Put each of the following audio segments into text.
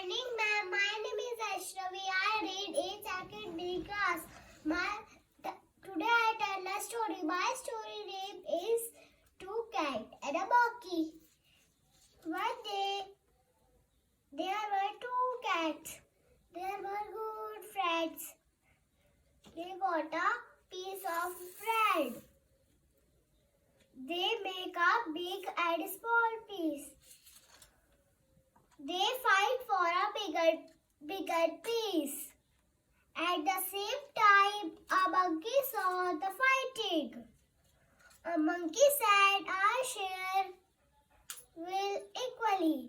morning, ma'am. My name is Vaishnavi. I read 8th secondary class. Today I tell a story. My story name is Two Cats and a Monkey. One day, there were two cats. They were good friends. They got a piece of bread. They make a big and small piece. They fight for a bigger piece. At the same time, a monkey saw the fighting. A monkey said, "I share will equally."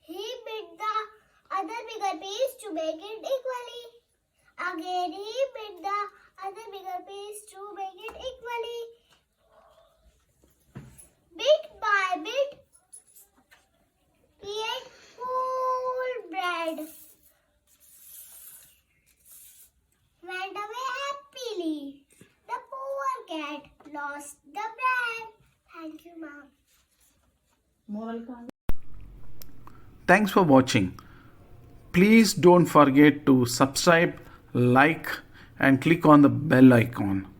He bit the other bigger piece to make it equally. Again, he bit the other bigger piece to make it equally. Bit by bit, he ate whole bread. Went away happily. The poor cat lost the bread. Thank you, ma'am. Thanks for watching. Please don't forget to subscribe, like, and click on the bell icon.